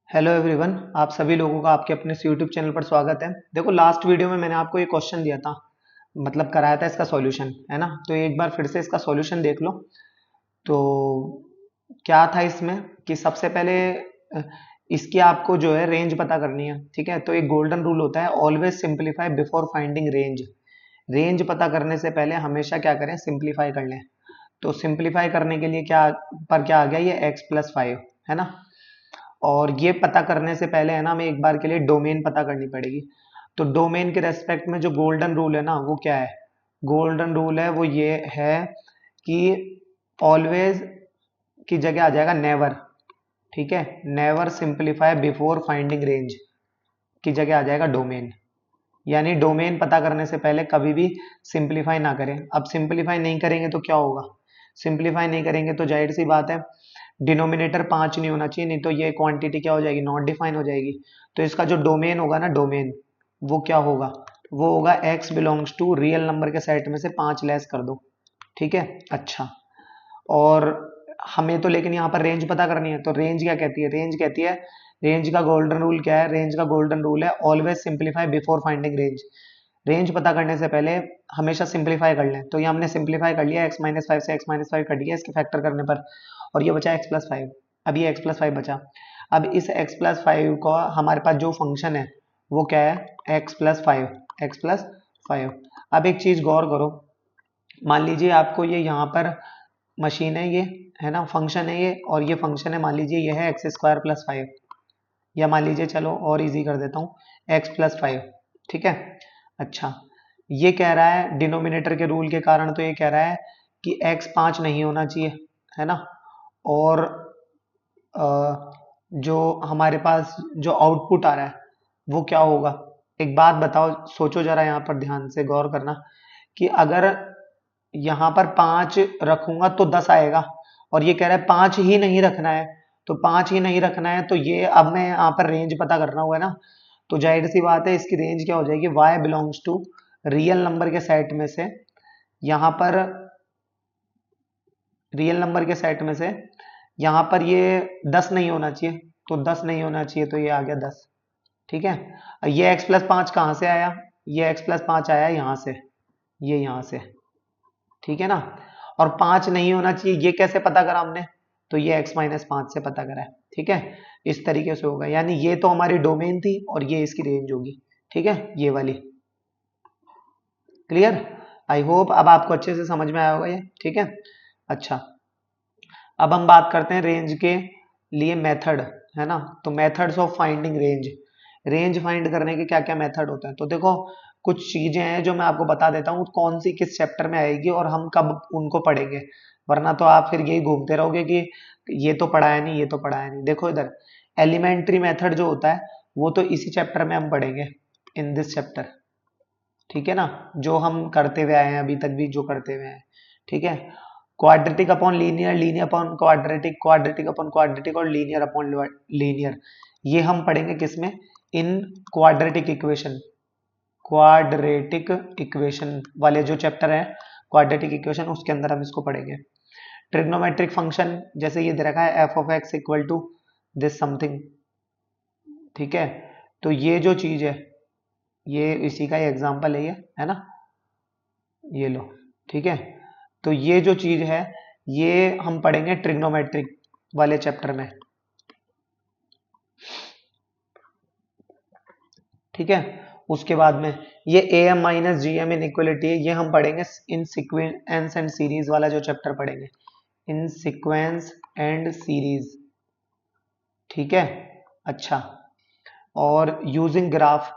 Hello everyone, आप सभी लोगों का आपके अपने यूट्यूब चैनल पर स्वागत है। देखो, लास्ट वीडियो में मैंने आपको एक क्वेश्चन दिया था, मतलब कराया था इसका सॉल्यूशन, है ना। तो एक बार फिर से इसका सॉल्यूशन देख लो। तो क्या था इसमें कि सबसे पहले अ, इसकी आपको जो है रेंज पता करनी है। ठीक है, तो एक गोल्डन रूल होता है, always simplify before finding range. Range पता करने से पहले हमेशा क्या करें, सिंप्लीफाई कर लें। तो सिंप्लीफाई करने के लिए क्या आ गया, ये x+5, है ना। और ये पता करने से पहले, है ना, हमें एक बार के लिए डोमेन पता करनी पड़ेगी। तो डोमेन के रेस्पेक्ट में जो गोल्डन रूल है ना, वो क्या है? गोल्डन रूल है वो ये है कि ऑलवेज की जगह आ जाएगा नेवर। ठीक है, never simplify before finding range की जगह आ जाएगा डोमेन। यानी डोमेन पता करने से पहले कभी भी सिंप्लीफाई ना करें। अब सिंप्लीफाई नहीं करेंगे तो क्या होगा? सिंप्लीफाई नहीं करेंगे तो जाहिर सी बात है, डिनोमिनेटर 5 नहीं होना चाहिए, नहीं तो ये क्वांटिटी क्या हो जाएगी, नॉट डिफाइन हो जाएगी। तो इसका जो डोमेन होगा ना, डोमेन, वो क्या होगा? वो होगा x belongs to real number के सेट में से 5 लेस कर दो। ठीक है, अच्छा। और हमें तो लेकिन यहाँ पर रेंज पता करनी है, तो रेंज क्या कहती है? रेंज का गोल्डन रूल क्या है? रेंज का गोल्डन रूल है always simplify before finding range. Range पता करने से पहले हमेशा सिंप्लीफाई कर लें। तो ये हमने सिंप्लीफाई कर लिया, x-5 से x-5 कट गया इसके फैक्टर करने पर, और ये बचा x+5। अब ये x+5 बचा। अब इस x+5 को, हमारे पास जो फंक्शन है वो क्या है? x+5। अब एक चीज गौर करो, मान लीजिए आपको ये यहाँ पर मशीन है, ये, है ना, फंक्शन है ये, और ये फंक्शन है, मान लीजिए ये है x² + 5, या मान लीजिए, चलो और इजी कर देता हूँ, x+5। ठीक है, अच्छा। ये कह रहा है डिनोमिनेटर के रूल के कारण, तो ये कह रहा है कि x 5 नहीं होना चाहिए, है ना। और जो हमारे पास जो आउटपुट आ रहा है वो क्या होगा? एक बात बताओ, सोचो जरा, यहाँ पर ध्यान से गौर करना कि अगर यहाँ पर 5 रखूंगा तो 10 आएगा, और ये कह रहा है 5 ही नहीं रखना है। तो 5 ही नहीं रखना है, तो ये, अब मैं यहाँ पर रेंज पता करना हुआ है ना, तो जाहिर सी बात है इसकी रेंज क्या हो जाएगी? y belongs to real number के सेट में से, यहाँ पर रियल नंबर के सेट में से, यहाँ पर ये 10 नहीं होना चाहिए, तो 10 नहीं होना चाहिए, तो ये आ गया 10। ठीक है, ये x+5 कहाँ से आया? ये x+5 आया यहाँ से, ये यहाँ से। ठीक है ना। और 5 नहीं होना चाहिए, ये कैसे पता करा हमने? तो ये x-5 से पता करा है। ठीक है, इस तरीके से होगा, यानी ये तो हमारी डोमेन थी और ये इसकी रेंज होगी। ठीक है, ये वाली। क्लियर? आई होप अब आपको अच्छे से समझ में आया होगा ये। ठीक है, अच्छा। अब हम बात करते हैं रेंज के लिए मेथड, है ना। तो methods of finding range, range find करने के क्या क्या मेथड होते हैं? तो देखो, कुछ चीजें हैं जो मैं आपको बता देता हूँ, कौन सी किस चैप्टर में आएगी और हम कब उनको पढ़ेंगे, वरना तो आप फिर यही घूमते रहोगे कि ये तो पढ़ाया नहीं, ये तो पढ़ाया नहीं। देखो इधर, एलिमेंट्री मेथड जो होता है वो तो इसी चैप्टर में हम पढ़ेंगे, इन दिस चैप्टर। ठीक है ना, जो हम करते हुए आए हैं अभी तक भी, जो करते हुए हैं। ठीक है, quadratic upon linear, linear upon quadratic, quadratic upon quadratic, और लीनियर अपॉन लीनियर, ये हम पढ़ेंगे किसमें? इन क्वाड्रेटिक इक्वेशन, क्वाड्रेटिक इक्वेशन वाले जो चैप्टर है, क्वाड्रेटिक इक्वेशन, उसके अंदर हम इसको पढ़ेंगे। ट्रिग्नोमेट्रिक फंक्शन, जैसे ये दे रखा है f(x) equal to this something. ठीक है, तो ये जो चीज है, ये इसी का एग्जांपल है ना, ये लो। ठीक है, तो ये जो चीज है ये हम पढ़ेंगे ट्रिग्नोमेट्रिक वाले चैप्टर में। ठीक है, उसके बाद में ये am minus G M inequality है, ये हम पढ़ेंगे इन सीक्वेंस एंड सीरीज वाला जो चैप्टर पढ़ेंगे, इन सीक्वेंस एंड सीरीज। ठीक है, अच्छा। और यूजिंग ग्राफ,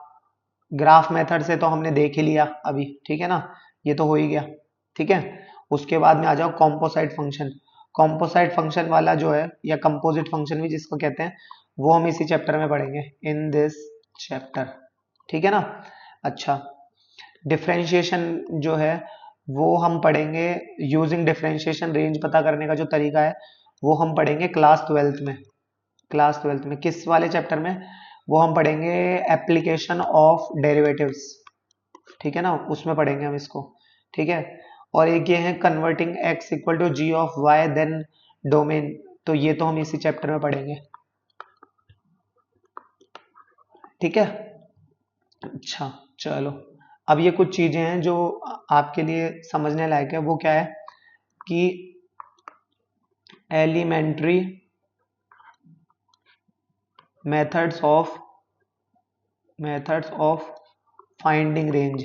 ग्राफ मेथड से तो हमने देख ही लिया अभी। ठीक है ना, ये तो हो ही गया। ठीक है, उसके बाद में आ जाओ कॉम्पोसाइट फंक्शन। कॉम्पोसाइट फंक्शन वाला जो है, या कंपोजिट फंक्शन भी जिसको कहते हैं, वो हम इसी चैप्टर में पढ़ेंगे, इन दिस चैप्टर। ठीक है ना, अच्छा। डिफरेंशिएशन जो है वो हम पढ़ेंगे, यूजिंग डिफरेंशिएशन रेंज पता करने का जो तरीका है वो हम पढ़ेंगे क्लास 12th में। क्लास 12th में किस वाले चैप्टर में? वो हम पढ़ेंगे एप्लीकेशन ऑफ डेरिवेटिव्स। ठीक है ना, उसमें पढ़ेंगे हम इसको। ठीक है, और एक ये है converting x equal to g of y then domain, तो ये तो हम इसी चैप्टर में पढ़ेंगे। ठीक है। अच्छा चलो, अब ये कुछ चीजें हैं जो आपके लिए समझने लायक है। वो क्या है कि elementary methods of finding range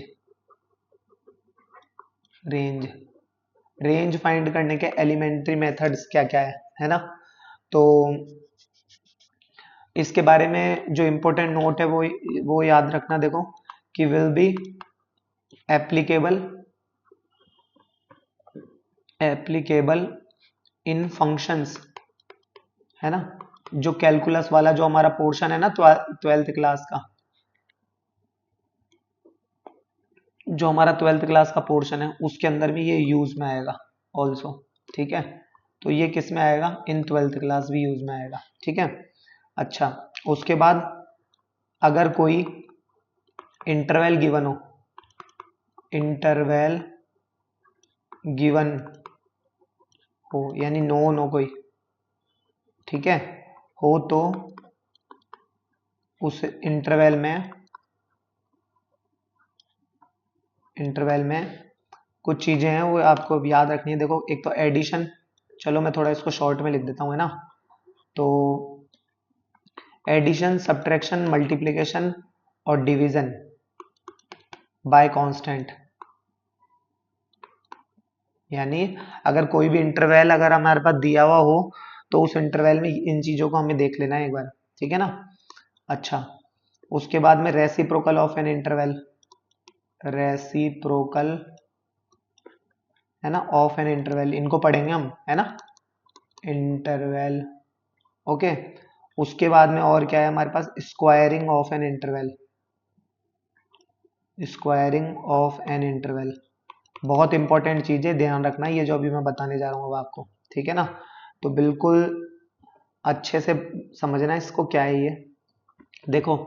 range find करने के एलिमेंट्री मेथड्स क्या क्या है ना। तो इसके बारे में जो इम्पोर्टेंट नोट है वो याद रखना। देखो कि will be applicable in functions, है ना। जो कैलकुलस वाला जो हमारा पोर्शन है ना, 12th क्लास का, जो हमारा 12th क्लास का पोर्शन है उसके अंदर भी ये यूज में आएगा ऑल्सो। ठीक है, तो ये किस में आएगा, इन 12th क्लास भी यूज में आएगा। ठीक है। अच्छा, उसके बाद अगर कोई इंटरवल गिवन हो यानी नोन हो कोई, ठीक है, हो तो उस इंटरवल में कुछ चीजें हैं वो आपको याद रखनी है। देखो एक तो एडिशन, चलो मैं थोड़ा इसको शॉर्ट में लिख देता हूँ, है ना। तो एडिशन, सब्ट्रैक्शन, मल्टीप्लिकेशन और डिवीजन बाय कांस्टेंट, यानी अगर कोई भी इंटरवल अगर हमारे पास दिया हुआ हो तो उस इंटरवल में इन चीजों को हमें देख लेना है एक बार। ठीक है ना। अच्छा, उसके बाद में reciprocal of an interval, reciprocal, है ना, ऑफ एन इंटरवल, इनको पढ़ेंगे हम, है ना, इंटरवल। ओके। उसके बाद में और क्या है हमारे पास, स्क्वायरिंग ऑफ एन इंटरवल, बहुत इंपॉर्टेंट चीज है, ध्यान रखना ये जो अभी मैं बताने जा रहा हूँ अब आपको। ठीक है ना। तो बिल्कुल अच्छे से समझना इसको क्या है ये। देखो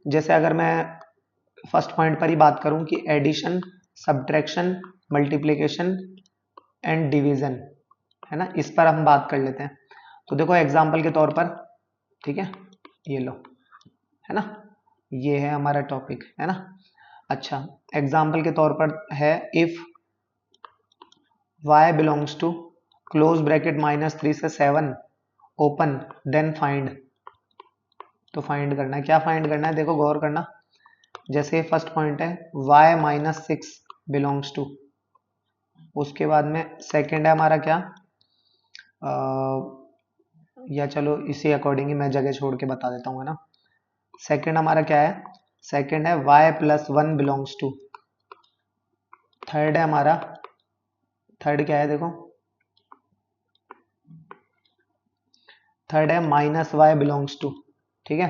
जैसे अगर मैं फर्स्ट पॉइंट पर ही बात करूं कि addition, subtraction, multiplication and division, है ना, इस पर हम बात कर लेते हैं। तो देखो एग्जाम्पल के तौर पर, ठीक है, ये लो, है ना, ये है हमारा टॉपिक, है ना। अच्छा, एग्जाम्पल के तौर पर है, if y belongs to close bracket -3 से 7 ओपन, देन फाइंड। तो फाइंड करना है, क्या फाइंड करना है, देखो गौर करना। जैसे फर्स्ट पॉइंट है y-6 बिलोंग्स टू, उसके बाद में सेकंड है हमारा क्या, या चलो इसी अकॉर्डिंग ही मैं जगह छोड़ के बता देता हूँ, है ना। सेकंड हमारा क्या है, सेकंड है y+1 बिलोंग्स टू। थर्ड है हमारा, थर्ड क्या है देखो, थर्ड है -y बिलोंग्स टू। ठीक है।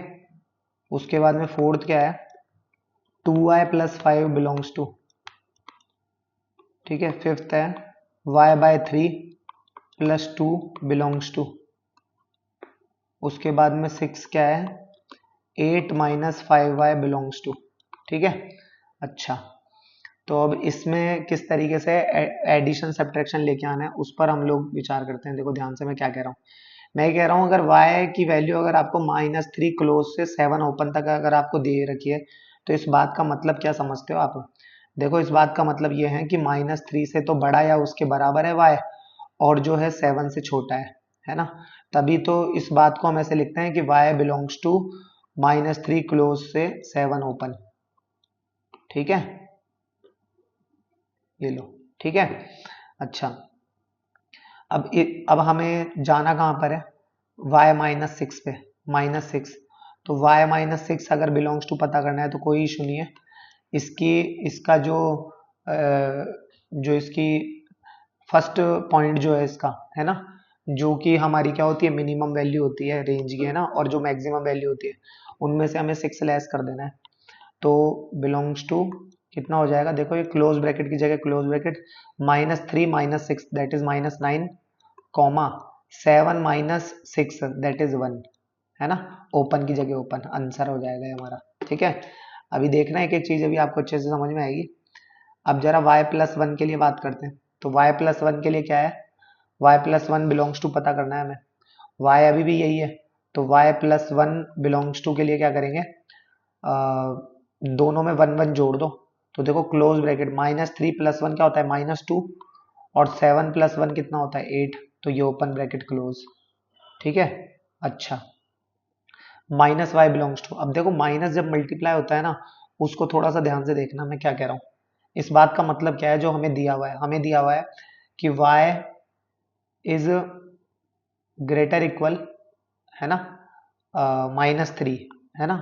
उसके बाद में फोर्थ क्या है, 2y+5 बिलोंग्स टू। ठीक है। फिफ्थ है y/3 + 2 बिलोंग्स टू। उसके बाद में सिक्स क्या है, 8 - 5y बिलोंग्स टू। ठीक है। अच्छा, तो अब इसमें किस तरीके से एडिशन सब्ट्रैक्शन लेके आना है उस पर हम लोग विचार करते हैं। देखो ध्यान से मैं क्या कह रहा हूँ, मैं ये कह रहा हूँ अगर y की वैल्यू अगर आपको -3 क्लोज से 7 ओपन तक अगर आपको दे रखी है, तो इस बात का मतलब क्या समझते हो आप। देखो इस बात का मतलब ये है कि -3 से तो बड़ा या उसके बराबर है y, और जो है 7 से छोटा है ना। तभी तो इस बात को हम ऐसे लिखते हैं कि y बिलोंग्स टू -3 क्लोज से 7 ओपन। ठीक है, ये लो, ठीक है। अच्छा, अब हमें जाना कहाँ पर है, y-6 पे, -6। तो y-6 अगर बिलोंग्स टू पता करना है तो कोई इशू नहीं है। इसकी इसका जो इसकी फर्स्ट पॉइंट जो है इसका, है ना, जो कि हमारी क्या होती है, मिनिमम वैल्यू होती है रेंज की, है ना, और जो मैक्सिमम वैल्यू होती है उनमें से हमें 6 लेस कर देना है। तो बिलोंग्स टू कितना हो जाएगा, देखो ये क्लोज ब्रैकेट की जगह close bracket -3 - 6 that is -9, comma 7 - 6 that is 1, है ना, ओपन की जगह ओपन, आंसर हो जाएगा ये हमारा। ठीक है। अभी देखना एक एक चीज अभी आपको अच्छे से समझ में आएगी। अब जरा y+1 के लिए बात करते हैं। तो y+1 के लिए क्या है, y+1 बिलोंग्स टू पता करना है हमें, y अभी भी यही है। तो y+1 बिलोंग्स टू के लिए क्या करेंगे, दोनों में वन वन जोड़ दो, तो देखो क्लोज ब्रैकेट -3 + 1 क्या होता है -2, और 7 + 1 कितना होता है 8, तो ये ओपन ब्रैकेट क्लोज। ठीक है। अच्छा, -y बिलोंग्स टू, अब देखो माइनस जब मल्टीप्लाई होता है ना, उसको थोड़ा सा ध्यान से देखना मैं क्या कह रहा हूँ। इस बात का मतलब क्या है, जो हमें दिया हुआ है, हमें दिया हुआ है कि y इज ग्रेटर इक्वल, है ना, -3, है ना,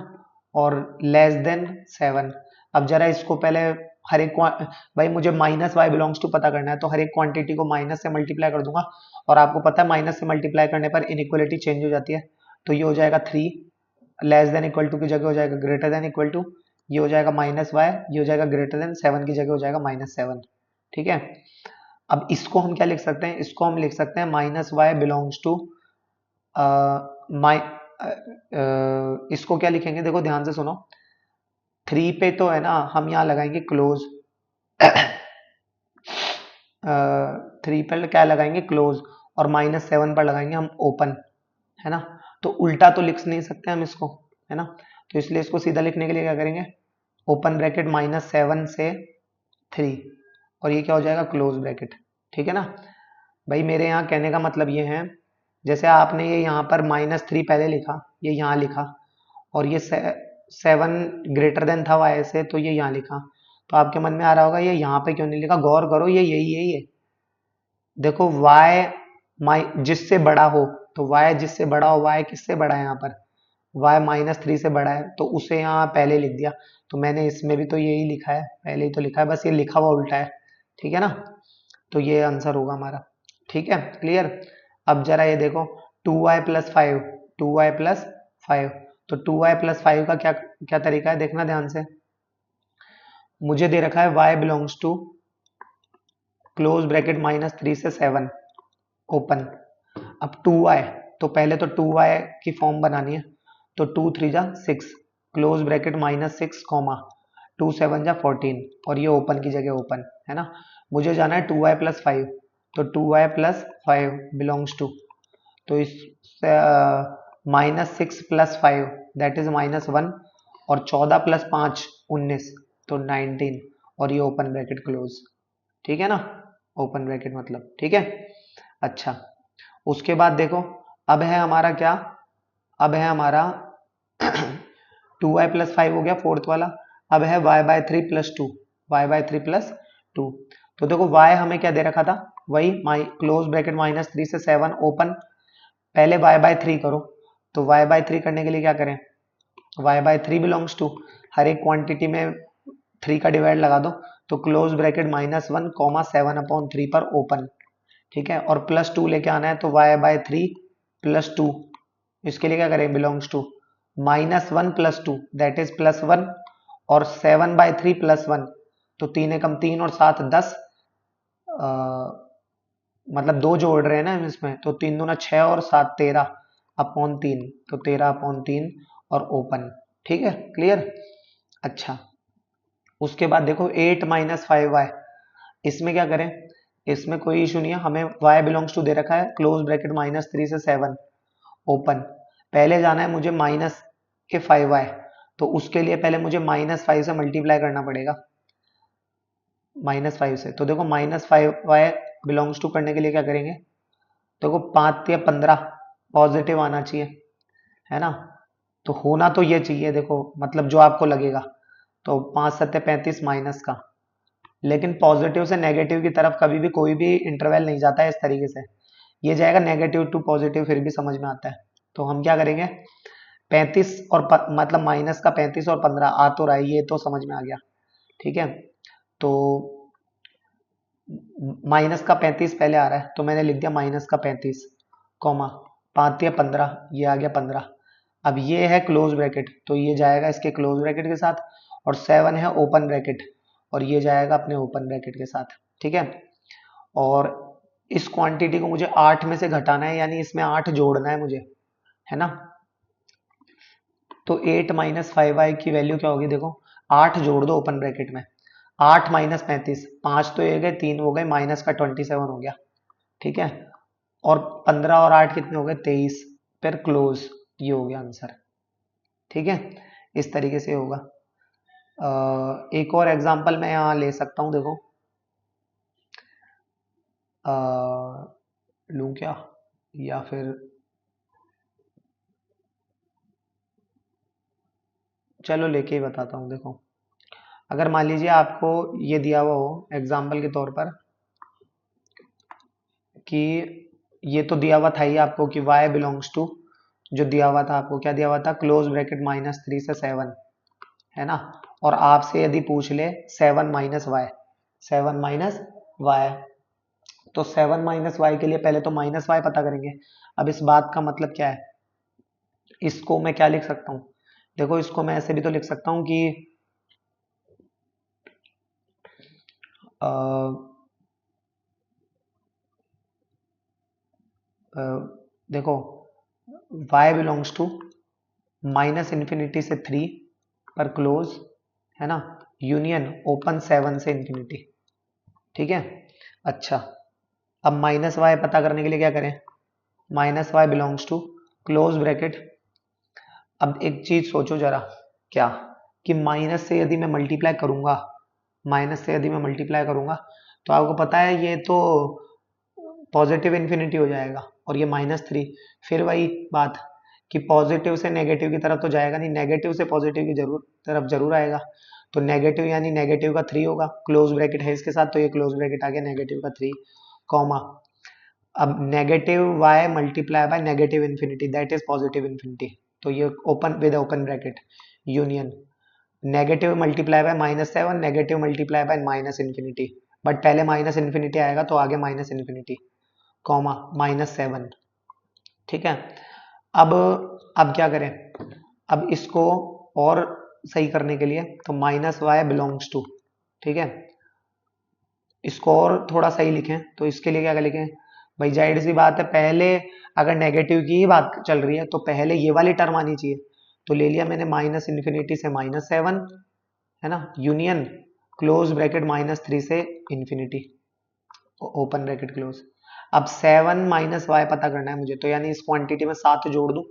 और लेस देन 7। अब जरा इसको पहले हर एक भाई मुझे -y बिलोंग्स टू पता करना है, तो हर एक क्वांटिटी को माइनस से मल्टीप्लाई कर दूंगा, और आपको पता है माइनस से मल्टीप्लाई करने पर इनइक्वलिटी चेंज हो जाती है, तो ये हो जाएगा 3, लेस देन इक्वल टू की जगह हो जाएगा ग्रेटर देन इक्वल टू, ये हो जाएगा -y, ये हो जाएगा ग्रेटर देन 7 की जगह हो जाएगा -7। ठीक है। अब इसको हम क्या लिख सकते हैं, इसको हम लिख सकते हैं -y बिलोंग्स टू माइ इसको क्या लिखेंगे, देखो ध्यान से सुनो, 3 पे तो है ना हम यहाँ लगाएंगे क्लोज, 3 पर क्या लगाएंगे क्लोज, और -7 पर लगाएंगे हम ओपन, है ना। तो उल्टा तो लिख नहीं सकते हम इसको, है ना, तो इसलिए इसको सीधा लिखने के लिए क्या करेंगे, ओपन ब्रैकेट -7 से 3, और ये क्या हो जाएगा क्लोज ब्रैकेट। ठीक है ना। भाई मेरे यहाँ कहने का मतलब ये है, जैसे आपने ये यहाँ पर -3 पहले लिखा, ये यहाँ लिखा, और ये 7 ग्रेटर देन था y से, तो ये यहाँ लिखा, तो आपके मन में आ रहा होगा ये यहाँ पे क्यों नहीं लिखा, गौर करो, ये यही है, ये देखो y माइ जिससे बड़ा हो, तो y जिससे बड़ा हो, y किससे बड़ा है यहाँ पर, y -3 से बड़ा है, तो उसे यहाँ पहले लिख दिया, तो मैंने इसमें भी तो यही लिखा है, पहले ही तो लिखा है, बस ये लिखा हुआ उल्टा है। ठीक है ना, तो ये आंसर होगा हमारा। ठीक है, क्लियर। अब जरा ये देखो, 2y+5, 2y+5, तो 2y+5 का क्या क्या तरीका है, देखना ध्यान से। मुझे दे रखा है y belongs to close bracket -3 से 7 ओपन। अब 2y, तो पहले तो 2y की फॉर्म बनानी है, तो 2 3 जा 6, क्लोज ब्रैकेट -6 कॉमा 2 7 जा 14, और ये ओपन की जगह ओपन, है ना। मुझे जाना है 2y+5, तो 2y+5 बिलोंग्स टू, तो इस -6 + 5 दैट इज -1, और 14 + 5 19, तो 19, और ये ओपन ब्रैकेट क्लोज। ठीक है ना, ओपन ब्रैकेट मतलब, ठीक है। अच्छा, उसके बाद देखो, अब है हमारा क्या, अब है हमारा 2y+5 हो गया फोर्थ वाला, अब है y/3 + 2, y/3 + 2, तो देखो y हमें क्या दे रखा था, वही क्लोज ब्रैकेट -3 से 7 ओपन, पहले y/3 करो, तो y/3 करने के लिए क्या करें, y/3 बिलोंग्स टू, हर एक क्वांटिटी में 3 का डिवाइड लगा दो, तो क्लोज ब्रैकेट -1 कॉमा 7/3 पर ओपन। ठीक है, और +2 लेके आना है, तो y/3 + 2, इसके लिए क्या करें, बिलोंग्स टू -1 + 2 दैट इज +1, और 7/3 + 1, तो 3 एकम 3 और 7 10, मतलब दो जोड़ रहे हैं ना हम इसमें, तो 3 दूना 6 और 7 13/3, तो 13/3 और ओपन। ठीक है, क्लियर। अच्छा, उसके बाद देखो 8 - 5y, इसमें क्या करें, इसमें कोई इशू नहीं है, हमें y बिलोंग्स टू दे रखा है क्लोज ब्रैकेट -3 से 7 ओपन, पहले जाना है मुझे माइनस के 5y, तो उसके लिए पहले मुझे -5 से मल्टीप्लाई करना पड़ेगा, -5 से, तो देखो -5y बिलोंग्स टू करने के लिए क्या करेंगे, देखो 5 या 15 पॉजिटिव आना चाहिए, है ना, तो होना तो ये चाहिए, देखो मतलब जो आपको लगेगा, तो 5 7 35 माइनस का, लेकिन पॉजिटिव से नेगेटिव की तरफ कभी भी कोई भी इंटरवल नहीं जाता है इस तरीके से, ये जाएगा नेगेटिव टू पॉजिटिव, फिर भी समझ में आता है, तो हम क्या करेंगे, 35 और मतलब माइनस का 35 और 15 आ तो रहा है, ये तो समझ में आ गया। ठीक है, तो माइनस का 35 पहले आ रहा है, तो मैंने लिख दिया -35 कॉमा 5 या 15, ये आ गया 15, अब ये है क्लोज ब्रैकेट, तो ये जाएगा इसके क्लोज ब्रैकेट के साथ, और 7 है ओपन ब्रैकेट, और ये जाएगा अपने ओपन ब्रैकेट के साथ। ठीक है, और इस क्वांटिटी को मुझे 8 में से घटाना है, यानी इसमें 8 जोड़ना है मुझे, है ना, तो 8 - 5y की वैल्यू क्या होगी, देखो 8 जोड़ दो ओपन ब्रैकेट में, 8 - 35, 5 तो ये गए, 3 हो गए, माइनस का 27 हो गया। ठीक है, और 15 और 8 कितने हो गए, 23, फिर क्लोज, ये हो गया आंसर। ठीक है, इस तरीके से होगा। एक और एग्जांपल मैं यहाँ ले सकता हूँ, देखो लूँ क्या, या फिर चलो लेके ही बताता हूँ। देखो अगर मान लीजिए आपको ये दिया हुआ हो एग्जाम्पल के तौर पर कि ये तो दिया हुआ था ही आपको कि y बिलोंग्स टू, जो दिया हुआ था आपको क्या दिया हुआ था, क्लोज ब्रैकेट -3 से 7, है ना। और आपसे यदि पूछ ले 7 माइनस वाई, 7 माइनस वाई, तो 7 माइनस वाई के लिए पहले तो माइनस वाई पता करेंगे। अब इस बात का मतलब क्या है, इसको मैं क्या लिख सकता हूँ, देखो इसको मैं ऐसे भी तो लिख सकता हूँ कि अ, अ, देखो y belongs to minus infinity से 3 पर क्लोज, है ना, यूनियन ओपन 7 से इन्फिनिटी, ठीक है। अच्छा, अब माइनस वाई पता करने के लिए क्या करें, minus y belongs to close bracket. अब एक चीज सोचो जरा, क्या कि माइनस से यदि मैं मल्टीप्लाई करूंगा, माइनस से यदि मैं मल्टीप्लाई करूंगा तो आपको पता है ये तो पॉजिटिव इन्फिनिटी हो जाएगा, और ये -3, फिर वही बात कि पॉजिटिव से नेगेटिव की तरफ तो जाएगा नहीं, नेगेटिव से पॉजिटिव की तरफ जरूर आएगा। तो नेगेटिव यानी नेगेटिव का 3 होगा, क्लोज ब्रैकेट है इसके साथ, तो ये क्लोज ब्रैकेट आ गया नेगेटिव का 3, कॉमा। अब negative y multiply by negative infinity that is positive infinity, तो ये open with open bracket union negative multiply by -7, negative multiply by minus infinity, but पहले माइनस इन्फिनिटी आएगा तो आगे माइनस इन्फिनिटी, कॉमा -7, ठीक है। अब अब क्या करें, अब इसको और सही करने के लिए तो माइनस वाई बिलोंग्स टू, ठीक है, इसको और थोड़ा सही लिखें तो इसके लिए क्या लिखें भाई, जाहिर सी बात है पहले अगर नेगेटिव की ही बात चल रही है तो पहले ये वाली टर्म आनी चाहिए, तो ले लिया मैंने माइनस इन्फिनिटी से -7, है ना, यूनियन क्लोज ब्रैकेट -3 से इन्फिनिटी ओपन ब्रैकेट क्लोज। अब 7 माइनस वाई पता करना है मुझे, तो यानी इस क्वांटिटी में 7 जोड़ दूं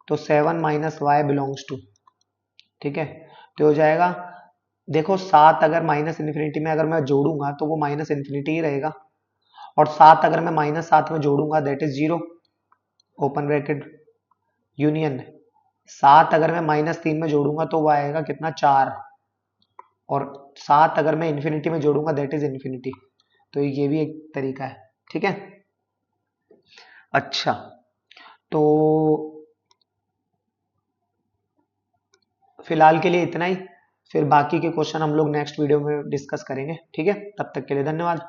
तो 7 माइनस वाई बिलोंग्स टू, ठीक है, तो हो जाएगा, देखो 7 अगर माइनस इन्फिनिटी में अगर मैं जोड़ूंगा तो वो माइनस इन्फिनिटी ही रहेगा, और 7 अगर मैं -7 में जोड़ूंगा that is 0 open bracket union, 7 अगर मैं -3 में जोड़ूंगा तो वो आएगा कितना, 4, और 7 अगर मैं इन्फिनिटी में जोड़ूंगा दैट इज इन्फिनिटी, तो ये भी एक तरीका है, ठीक है। अच्छा, तो फिलहाल के लिए इतना ही, फिर बाकी के क्वेश्चन हम लोग नेक्स्ट वीडियो में डिस्कस करेंगे, ठीक है, तब तक के लिए धन्यवाद।